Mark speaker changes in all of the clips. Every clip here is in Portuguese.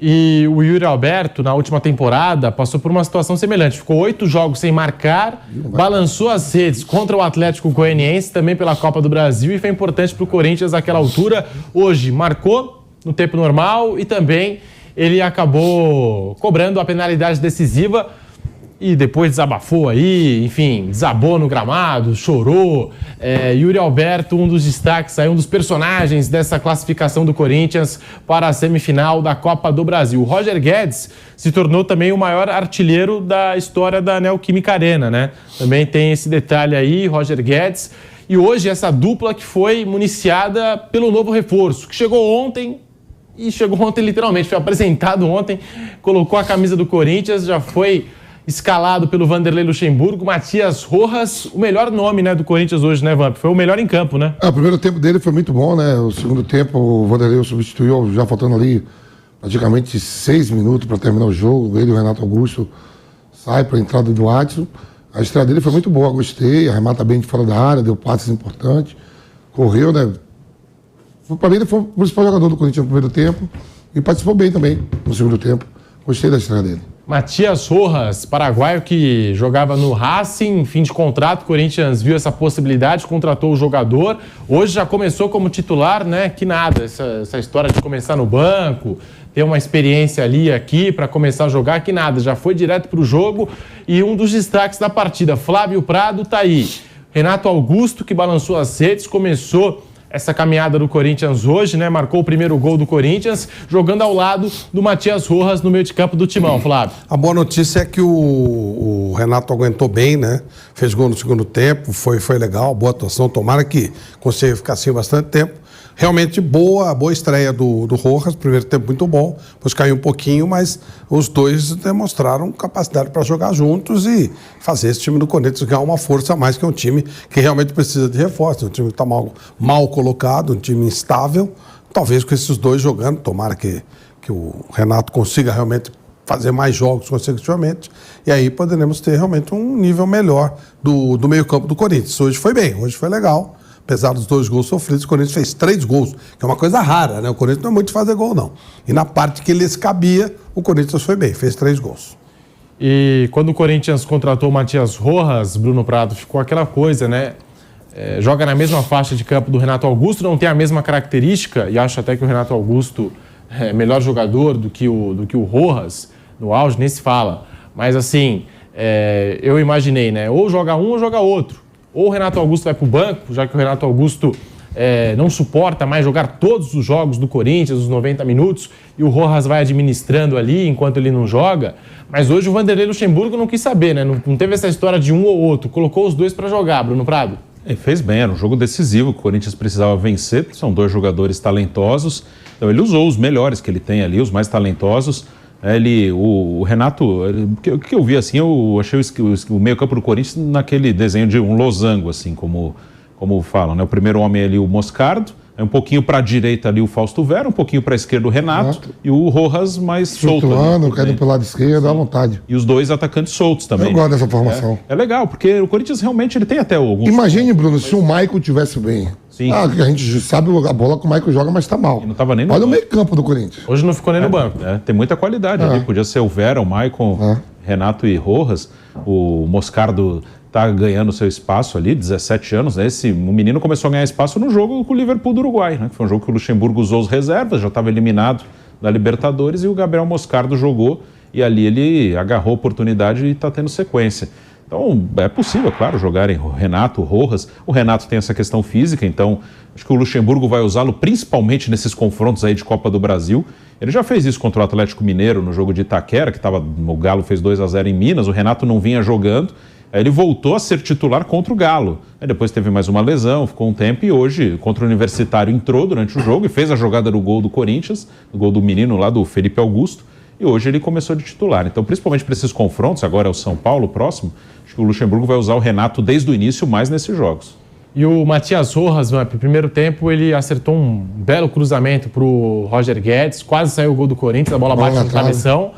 Speaker 1: E o Yuri Alberto, na última temporada, passou por uma situação semelhante. Ficou 8 jogos sem marcar, balançou as redes contra o Atlético Goianiense, também pela Copa do Brasil, e foi importante para o Corinthians naquela altura. Hoje, marcou no tempo normal e também ele acabou cobrando a penalidade decisiva e depois desabafou aí, enfim, desabou no gramado, chorou. Yuri Alberto, um dos destaques, aí, um dos personagens dessa classificação do Corinthians para a semifinal da Copa do Brasil. O Roger Guedes se tornou também o maior artilheiro da história da Neoquímica Arena, né? Também tem esse detalhe aí, Roger Guedes. E hoje essa dupla que foi municiada pelo novo reforço, que chegou ontem literalmente, foi apresentado ontem, colocou a camisa do Corinthians, já foi escalado pelo Vanderlei Luxemburgo. Matias Rojas, o melhor nome, né, do Corinthians hoje, né, Vamp? Foi o melhor em campo, né?
Speaker 2: O primeiro tempo dele foi muito bom, né? O segundo tempo o Vanderlei o substituiu, já faltando ali praticamente 6 minutos para terminar o jogo. Ele e o Renato Augusto saem para a entrada do Adson. A estreia dele foi muito boa, gostei. Arremata bem de fora da área, deu passes importantes. Correu, né? Para mim ele foi o principal jogador do Corinthians no primeiro tempo e participou bem também no segundo tempo. Gostei da estreia dele.
Speaker 1: Matias Rojas, paraguaio que jogava no Racing, fim de contrato, o Corinthians viu essa possibilidade, contratou o jogador, hoje já começou como titular, né? Que nada, essa história de começar no banco, ter uma experiência ali aqui para começar a jogar, que nada, já foi direto para o jogo. E um dos destaques da partida, Flávio Prado, tá aí. Renato Augusto, que balançou as redes, começou essa caminhada do Corinthians hoje, né? Marcou o primeiro gol do Corinthians, jogando ao lado do Matias Rojas no meio de campo do Timão, Flávio.
Speaker 3: A boa notícia é que o Renato aguentou bem, né? Fez gol no segundo tempo, foi legal, boa atuação. Tomara que consiga ficar assim bastante tempo. Realmente boa estreia do Rojas, primeiro tempo muito bom, depois caiu um pouquinho, mas os dois demonstraram capacidade para jogar juntos e fazer esse time do Corinthians ganhar uma força a mais, que é um time que realmente precisa de reforço, um time que está mal colocado, um time instável. Talvez com esses dois jogando, tomara que o Renato consiga realmente fazer mais jogos consecutivamente, e aí poderemos ter realmente um nível melhor do meio-campo do Corinthians. Hoje foi bem, hoje foi legal. Apesar dos 2 gols sofridos, o Corinthians fez 3 gols, que é uma coisa rara, né? O Corinthians não é muito de fazer gol, não. E na parte que lhes cabia, o Corinthians foi bem, fez 3 gols.
Speaker 1: E quando o Corinthians contratou o Matias Rojas, Bruno Prado, ficou aquela coisa, né? Joga na mesma faixa de campo do Renato Augusto, não tem a mesma característica, e acho até que o Renato Augusto é melhor jogador do que o Rojas, no auge, nem se fala. Mas assim, eu imaginei, né? Ou joga um ou joga outro. Ou o Renato Augusto vai para o banco, já que o Renato Augusto não suporta mais jogar todos os jogos do Corinthians, os 90 minutos, e o Rojas vai administrando ali enquanto ele não joga. Mas hoje o Vanderlei Luxemburgo não quis saber, né? Não teve essa história de um ou outro, colocou os dois para jogar, Bruno Prado.
Speaker 4: Ele fez bem, era um jogo decisivo, o Corinthians precisava vencer, são 2 jogadores talentosos, então ele usou os melhores que ele tem ali, os mais talentosos. O Renato, o que eu vi assim, eu achei o meio-campo do Corinthians naquele desenho de um losango, assim, como falam, né? O primeiro homem ali, o Moscardo, um pouquinho para a direita ali o Fausto Vera, um pouquinho para a esquerda o Renato e o Rojas mais solto.
Speaker 2: Caindo pelo lado esquerdo, à vontade.
Speaker 4: E os 2 atacantes soltos também.
Speaker 2: Eu gosto dessa formação.
Speaker 4: É legal, porque o Corinthians realmente ele tem até alguns...
Speaker 2: Imagine, Bruno, se o Maicon tivesse bem.
Speaker 4: Sim.
Speaker 2: A gente sabe a bola que o Maicon joga, mas tá mal.
Speaker 4: E não tava nem no
Speaker 2: Olha
Speaker 4: banco.
Speaker 2: O meio campo do Corinthians.
Speaker 1: Hoje não ficou nem no banco.
Speaker 4: Tem muita qualidade ali, podia ser o Vera, o Maicon, Renato e Rojas. O Moscardo tá ganhando seu espaço ali, 17 anos, né? O menino começou a ganhar espaço no jogo com o Liverpool do Uruguai, né? Que foi um jogo que o Luxemburgo usou as reservas, já estava eliminado da Libertadores, e o Gabriel Moscardo jogou, e ali ele agarrou a oportunidade e está tendo sequência. Então, é possível, claro, jogarem o Renato, o Rojas. O Renato tem essa questão física, então acho que o Luxemburgo vai usá-lo principalmente nesses confrontos aí de Copa do Brasil. Ele já fez isso contra o Atlético Mineiro no jogo de Itaquera, que o Galo fez 2-0 em Minas, o Renato não vinha jogando, aí ele voltou a ser titular contra o Galo. Aí depois teve mais uma lesão, ficou um tempo, e hoje, contra o Universitário, entrou durante o jogo e fez a jogada do gol do Corinthians, o gol do menino lá, do Felipe Augusto. E hoje ele começou de titular. Então, principalmente para esses confrontos, agora é o São Paulo próximo, acho que o Luxemburgo vai usar o Renato desde o início mais nesses jogos.
Speaker 1: E o Matias Rojas, no primeiro tempo, ele acertou um belo cruzamento para o Roger Guedes, quase saiu o gol do Corinthians, a bola bate no travessão.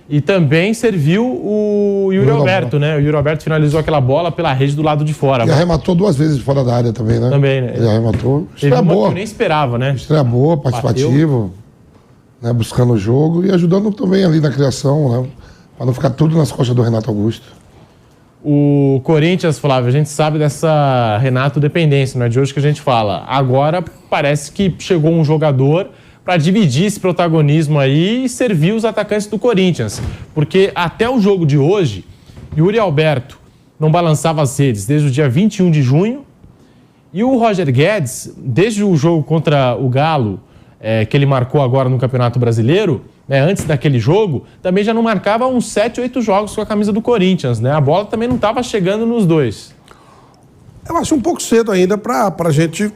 Speaker 1: E também serviu o Yuri Alberto, né? O Yuri Alberto finalizou aquela bola pela rede do lado de fora.
Speaker 2: E arrematou 2 vezes de fora da área também, né?
Speaker 1: Também, né?
Speaker 2: Ele arrematou.
Speaker 1: Estreia boa. Que eu nem esperava, né?
Speaker 2: Estreia boa, participativo. né, buscando o jogo e ajudando também ali na criação, né, para não ficar tudo nas costas do Renato Augusto.
Speaker 1: O Corinthians, Flávio, a gente sabe dessa Renato dependência, não é de hoje que a gente fala. Agora parece que chegou um jogador para dividir esse protagonismo aí e servir os atacantes do Corinthians. Porque até o jogo de hoje, Yuri Alberto não balançava as redes desde o dia 21 de junho e o Roger Guedes, desde o jogo contra o Galo, que ele marcou agora no Campeonato Brasileiro, né, antes daquele jogo, também já não marcava uns 7, 8 jogos com a camisa do Corinthians, né? A bola também não estava chegando nos dois.
Speaker 3: Eu acho um pouco cedo ainda para a gente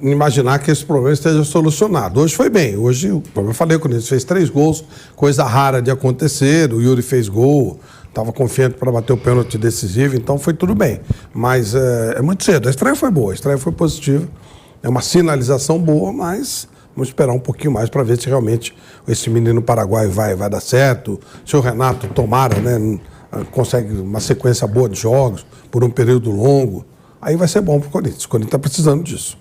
Speaker 3: imaginar que esse problema esteja solucionado. Hoje foi bem. Hoje, como eu falei, o Corinthians fez 3 gols, coisa rara de acontecer. O Yuri fez gol, estava confiante para bater o pênalti decisivo, então foi tudo bem. Mas é muito cedo. A estreia foi boa, a estreia foi positiva. É uma sinalização boa, mas vamos esperar um pouquinho mais para ver se realmente esse menino paraguaio vai dar certo. Se o Renato, tomara, né, consegue uma sequência boa de jogos por um período longo, aí vai ser bom para o Corinthians. O Corinthians está precisando disso.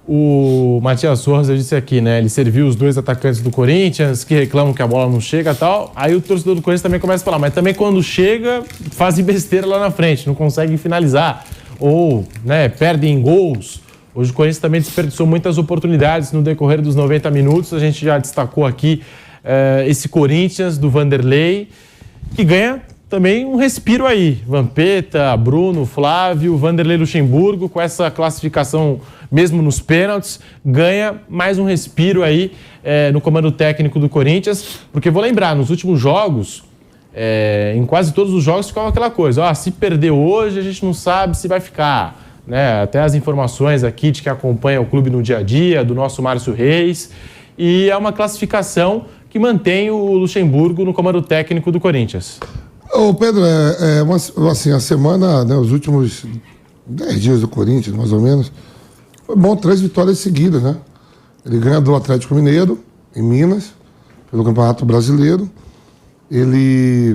Speaker 1: O Matias Rojas, eu disse aqui, né? Ele serviu os 2 atacantes do Corinthians, que reclamam que a bola não chega e tal. Aí o torcedor do Corinthians também começa a falar, mas também quando chega, fazem besteira lá na frente, não conseguem finalizar. Ou, né, perdem gols. Hoje o Corinthians também desperdiçou muitas oportunidades no decorrer dos 90 minutos. A gente já destacou aqui esse Corinthians do Vanderlei, que ganha também um respiro aí. Vampeta, Bruno, Flávio, Vanderlei Luxemburgo, com essa classificação mesmo nos pênaltis, ganha mais um respiro aí no comando técnico do Corinthians. Porque vou lembrar, nos últimos jogos, em quase todos os jogos ficava aquela coisa, se perder hoje a gente não sabe se vai ficar. Né, até as informações aqui de que acompanha o clube no dia a dia, do nosso Márcio Reis, e é uma classificação que mantém o Luxemburgo no comando técnico do Corinthians.
Speaker 2: Ô Pedro, assim, a semana, né, os últimos 10 dias do Corinthians, mais ou menos, foi bom, 3 vitórias seguidas, né? Ele ganha do Atlético Mineiro, em Minas, pelo Campeonato Brasileiro, ele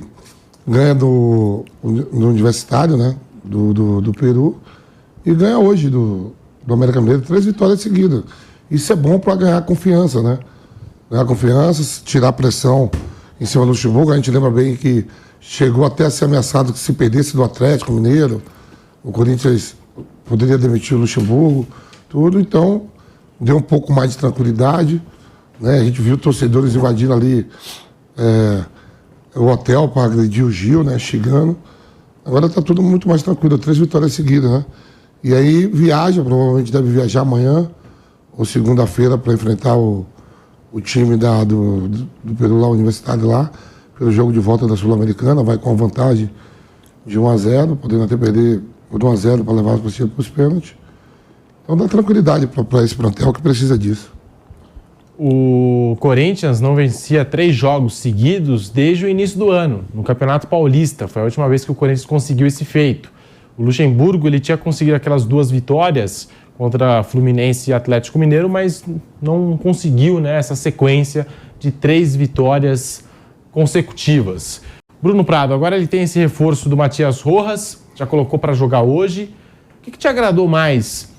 Speaker 2: ganha do Universitário, né, do Peru, e ganha hoje do América Mineiro 3 vitórias seguidas. Isso é bom para ganhar confiança, né? Ganhar confiança, tirar a pressão em cima do Luxemburgo. A gente lembra bem que chegou até a ser ameaçado que se perdesse do Atlético Mineiro, o Corinthians poderia demitir o Luxemburgo, tudo. Então, deu um pouco mais de tranquilidade, né? A gente viu torcedores invadindo ali o hotel para agredir o Gil, né? Chegando. Agora está tudo muito mais tranquilo, 3 vitórias seguidas, né? E aí provavelmente deve viajar amanhã ou segunda-feira para enfrentar o time do Peru lá, universitário lá, pelo jogo de volta da Sul-Americana, vai com a vantagem de 1-0, podendo até perder por 1-0 para levar para os pênaltis. Então dá tranquilidade para esse plantel que precisa disso.
Speaker 1: O Corinthians não vencia 3 jogos seguidos desde o início do ano, no Campeonato Paulista. Foi a última vez que o Corinthians conseguiu esse feito. O Luxemburgo ele tinha conseguido aquelas 2 vitórias contra Fluminense e Atlético Mineiro, mas não conseguiu, né, essa sequência de 3 vitórias consecutivas. Bruno Prado, agora ele tem esse reforço do Matias Rojas, já colocou para jogar hoje. O que te agradou mais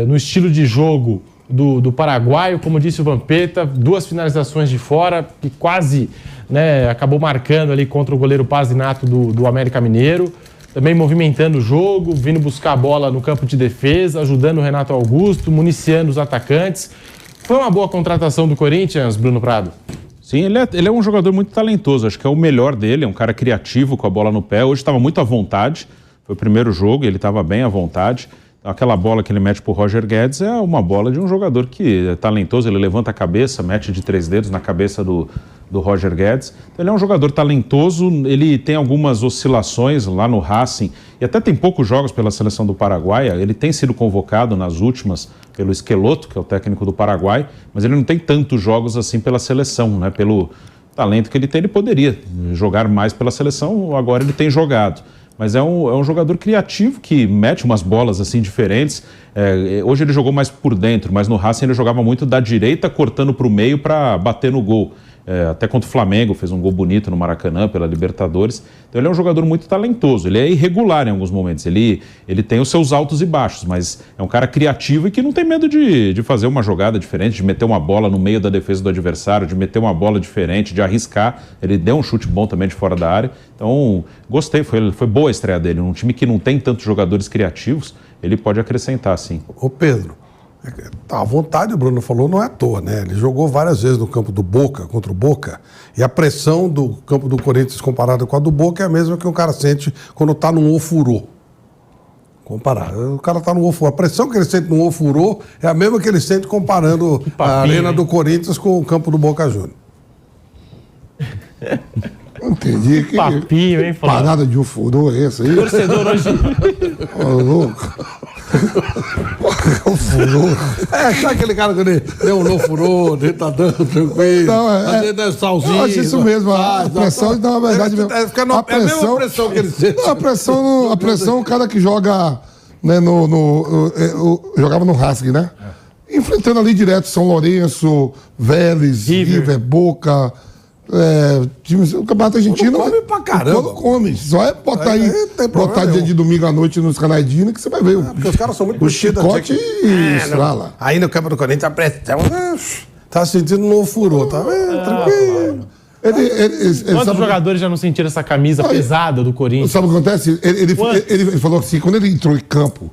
Speaker 1: no estilo de jogo do paraguaio? Como disse o Vampeta, 2 finalizações de fora, que quase, né, acabou marcando ali contra o goleiro Pazinato do América Mineiro. Também movimentando o jogo, vindo buscar a bola no campo de defesa, ajudando o Renato Augusto, municiando os atacantes. Foi uma boa contratação do Corinthians, Bruno Prado?
Speaker 4: Sim, ele é um jogador muito talentoso, acho que é o melhor dele, é um cara criativo com a bola no pé. Hoje estava muito à vontade, foi o primeiro jogo, ele estava bem à vontade. Então, aquela bola que ele mete pro Roger Guedes é uma bola de um jogador que é talentoso, ele levanta a cabeça, mete de 3 dedos na cabeça do Roger Guedes. Então, ele é um jogador talentoso, ele tem algumas oscilações lá no Racing, e até tem poucos jogos pela seleção do Paraguai. Ele tem sido convocado nas últimas pelo Esqueloto, que é o técnico do Paraguai, mas ele não tem tantos jogos assim pela seleção, né? Pelo talento que ele tem, ele poderia jogar mais pela seleção, agora ele tem jogado. Mas é um jogador criativo que mete umas bolas assim diferentes. Hoje ele jogou mais por dentro, mas no Racing ele jogava muito da direita, cortando para o meio para bater no gol. até contra o Flamengo, fez um gol bonito no Maracanã pela Libertadores. Então ele é um jogador muito talentoso, ele é irregular em alguns momentos, ele tem os seus altos e baixos, mas é um cara criativo e que não tem medo de fazer uma jogada diferente, de meter uma bola no meio da defesa do adversário, de meter uma bola diferente, de arriscar. Ele deu um chute bom também de fora da área, então gostei, foi boa a estreia dele. Um time que não tem tantos jogadores criativos, ele pode acrescentar, sim.
Speaker 3: Ô Pedro, a vontade, o Bruno falou, não é à toa, né? Ele jogou várias vezes no campo do Boca, contra o Boca, e a pressão do campo do Corinthians comparada com a do Boca é a mesma que o cara sente quando tá num ofurô. Comparado. O cara tá no ofurô. A pressão que ele sente no ofurô é a mesma que ele sente comparando a arena do Corinthians com o campo do Boca Juniors.
Speaker 2: Entendi. Que
Speaker 1: papinho, hein, Flávio?
Speaker 2: Parada de ofurô é essa aí?
Speaker 1: Torcedor hoje...
Speaker 2: Ô, louco. Ofurô.
Speaker 3: Sabe aquele cara que ele deu um ofurô, ele tá dando tranquilo,
Speaker 2: não,
Speaker 3: dando salzinho.
Speaker 2: Eu acho isso mesmo, a pressão, na verdade mesmo.
Speaker 3: É a mesma pressão que ele sente.
Speaker 2: A pressão, o cara que joga, né, jogava no Racing, né? Enfrentando ali direto São Lourenço, Vélez, River, Boca... o Campeonato Argentino
Speaker 3: come pra caramba.
Speaker 2: Quando come. Só é botar dia de domingo à noite nos canais Dina que você vai ver.
Speaker 3: Porque os caras são muito
Speaker 2: o chicote e estrala.
Speaker 3: Aí no campo do Corinthians a pressão tá sentindo um ofurô, tá tranquilo.
Speaker 1: Quantos jogadores já não sentiram essa camisa pesada do Corinthians?
Speaker 2: Sabe o que acontece? Ele falou assim, quando ele entrou em campo,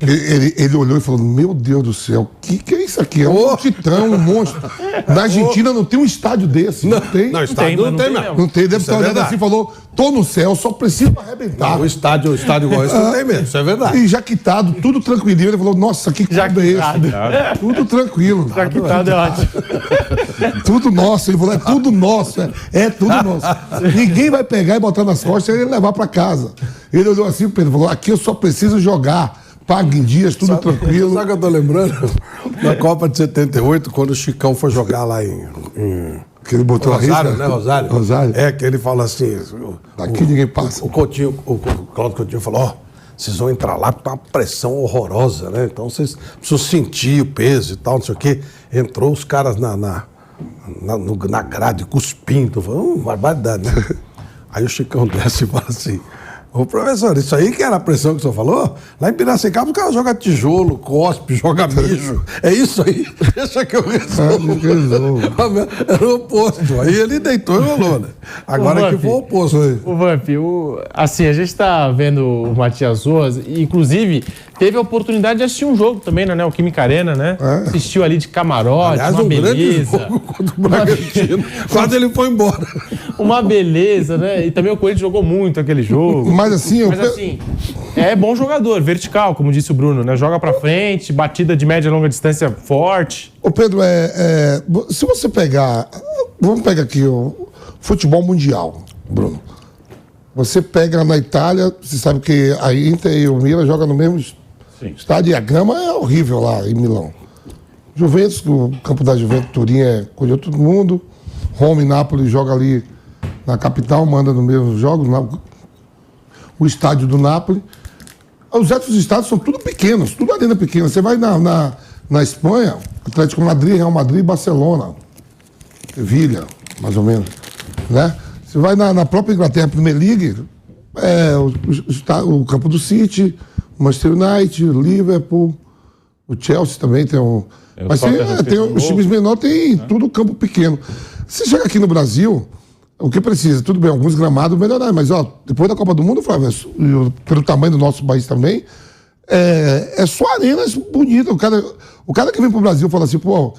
Speaker 2: ele olhou e falou, meu Deus do céu, o que é isso aqui? É um titã, um monstro. Na Argentina não tem um estádio desse. Não tem.
Speaker 3: Não, estádio não tem mesmo.
Speaker 2: Não tem, deve estar olhando assim e falou, tô no céu, só preciso arrebentar.
Speaker 3: Não, o estádio igual esse não tem mesmo, isso é verdade.
Speaker 2: E jaquitado, tudo tranquilinho. Ele falou, nossa, que clube é esse? Tudo tranquilo.
Speaker 1: Jaquitado é ótimo.
Speaker 2: Tudo nosso. Ele falou, é tudo nosso. É tudo nosso. Ninguém vai pegar e botar nas costas e ele levar pra casa. Ele olhou assim, o Pedro falou, aqui eu só preciso jogar. Paga em dias, tudo tranquilo.
Speaker 3: Sabe o que eu tô lembrando? Na Copa de 78, quando o Chicão foi jogar lá em
Speaker 2: que ele botou
Speaker 3: Rosário,
Speaker 2: a risca,
Speaker 3: né, Rosário?
Speaker 2: Rosário.
Speaker 3: É, que ele fala assim...
Speaker 2: Daqui ninguém passa.
Speaker 3: O Cláudio Coutinho falou, vocês vão entrar lá com uma pressão horrorosa, né? Então vocês precisam sentir o peso e tal, não sei o quê. Entrou os caras na grade, cuspindo. Falou, barbaridade, né? Aí o Chicão desce e fala assim... Ô, professor, isso aí que era a pressão que o senhor falou? Lá em Piracicaba, o cara joga tijolo, cospe, joga mijo. É isso aí? Deixa que eu resolvo. Era o oposto. Aí ele deitou e rolou, né? Agora que foi o oposto.
Speaker 1: O Vamp, assim, a gente tá vendo o Matias Rojas, e inclusive teve a oportunidade de assistir um jogo também na Neoquímica Arena, né? Assistiu ali de camarote,
Speaker 3: aliás,
Speaker 1: uma beleza.
Speaker 3: Grande jogo contra o Bragantino. Quase ele foi embora.
Speaker 1: Uma beleza, né? E também o Corinthians jogou muito aquele jogo.
Speaker 2: Mas assim,
Speaker 1: é bom jogador, vertical, como disse o Bruno, né? Joga pra frente, batida de média e longa distância forte.
Speaker 2: Ô Pedro, se você pegar... Vamos pegar aqui o futebol mundial, Bruno. Você pega na Itália, você sabe que a Inter e o Milan jogam no mesmo estádio e a grama é horrível lá em Milão. Juventus, o campo da Juventus, Turim colheu todo mundo. Roma e Nápoles joga ali na capital, manda no mesmo jogo. O estádio do Nápoles. Os outros estádios são tudo pequenos, tudo arena pequena. Você vai na Espanha, Atlético Madrid, Real Madrid, Barcelona, Sevilha, mais ou menos, né? Você vai na própria Inglaterra, Premier League, o campo do City, o Manchester United, o Liverpool, o Chelsea também tem um... Mas tem os times menores, tem tudo campo pequeno. Você chega aqui no Brasil, o que precisa? Tudo bem, alguns gramados melhorar, mas depois da Copa do Mundo, Flávio, pelo tamanho do nosso país também, é só arenas bonitas. O cara que vem pro Brasil fala assim, pô,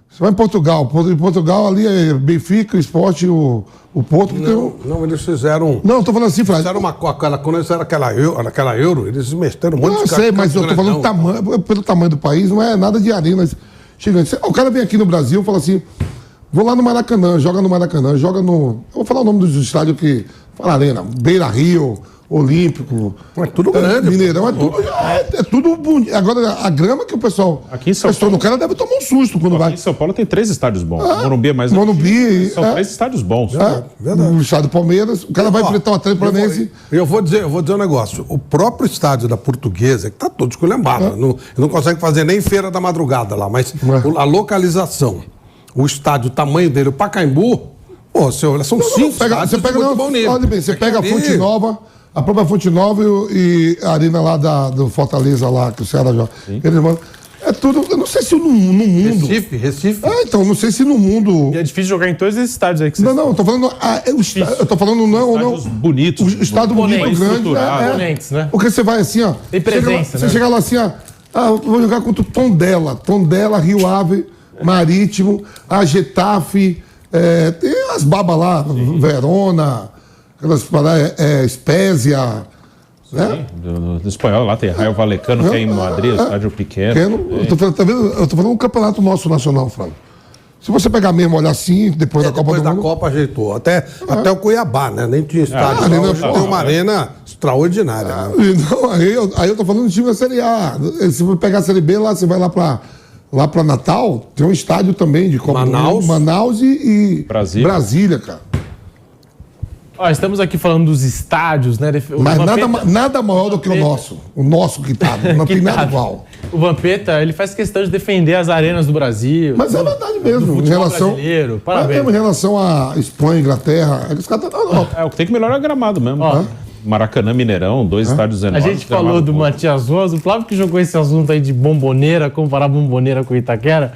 Speaker 2: você vai em Portugal ali é Benfica, Sport, o Porto.
Speaker 3: Não, eles fizeram...
Speaker 2: Não, eu tô falando assim, Flávio.
Speaker 3: Fizeram quando eles eram aquela Euro, eles mexeram um monte de...
Speaker 2: Eu sei, mas eu tô falando pelo tamanho do país, não é nada de arenas gigantes. O cara vem aqui no Brasil e fala assim, vou lá no Maracanã, joga no Maracanã, joga no... Eu vou falar o nome dos estádios que... Fala Arena, Beira Rio, Olímpico.
Speaker 3: É tudo grande.
Speaker 2: Mineirão, é tudo bonito. Agora, a grama que o pessoal...
Speaker 4: Aqui em São Paulo...
Speaker 2: O cara deve tomar um susto quando vai.
Speaker 4: Aqui em São Paulo tem 3 estádios bons. Morumbi é mais...
Speaker 2: Morumbi...
Speaker 4: São 3 estádios bons.
Speaker 2: Verdade. O estádio do Palmeiras, o cara vai enfrentar o Atlético Paranaense...
Speaker 3: Eu vou dizer um negócio. O próprio estádio da Portuguesa, que tá todo esculhambado, não consegue fazer nem feira da madrugada lá, mas a localização... o estádio, o tamanho dele, o Pacaembu, pô, são 5 estádios.
Speaker 2: Você pega, olha bem, você pega a Fonte Nova, a própria Fonte Nova e a arena lá do Fortaleza lá, que o Ceará joga. Eles mandam. É tudo, eu não sei se no mundo...
Speaker 3: Recife.
Speaker 2: Então, não sei se no mundo...
Speaker 1: E é difícil jogar em todos esses estádios aí que você...
Speaker 2: Não, eu tô falando... eu tô falando não...
Speaker 4: Estádios bonitos.
Speaker 2: O estado bonito, grande...
Speaker 1: Imponentes, né?
Speaker 2: Porque você vai assim, ó...
Speaker 1: Tem presença,
Speaker 2: Você
Speaker 1: né?
Speaker 2: chega lá assim, ó... vou jogar contra o Tondela, Rio Ave, Marítimo, a Getafe... tem as babas lá, Verona... Aquelas paradas, Spezia...
Speaker 4: Né? Do espanhol lá tem Raio Valecano, que é em Madrid, estádio pequeno.
Speaker 2: Eu tô falando do campeonato nosso nacional, Fábio. Se você pegar mesmo, olhar assim, depois da Copa do Mundo...
Speaker 3: Depois da Copa ajeitou. Até o Cuiabá, né? Nem tinha estádio. Hoje tem uma arena extraordinária.
Speaker 2: Não, aí eu tô falando do time da Série A. Se você pegar a Série B, lá, você vai lá pra Natal, tem um estádio também de Copa do Mundo. Manaus e Brasília, cara.
Speaker 1: Ó, estamos aqui falando dos estádios, né?
Speaker 2: Mas nada maior do que o nosso. O nosso quitado. Não tem nada igual.
Speaker 1: O Vampeta, ele faz questão de defender as arenas do Brasil.
Speaker 2: Mas é verdade mesmo. Em relação,
Speaker 1: brasileiro. Parabéns.
Speaker 2: Mesmo em relação à Espanha, Inglaterra, os caras
Speaker 4: o que tem que melhorar é gramado mesmo. Maracanã, Mineirão, 2 estádios enormes.
Speaker 1: A gente falou do Matias Rosa. O Flávio que jogou esse assunto aí de Bomboneira, comparar Bomboneira com Itaquera.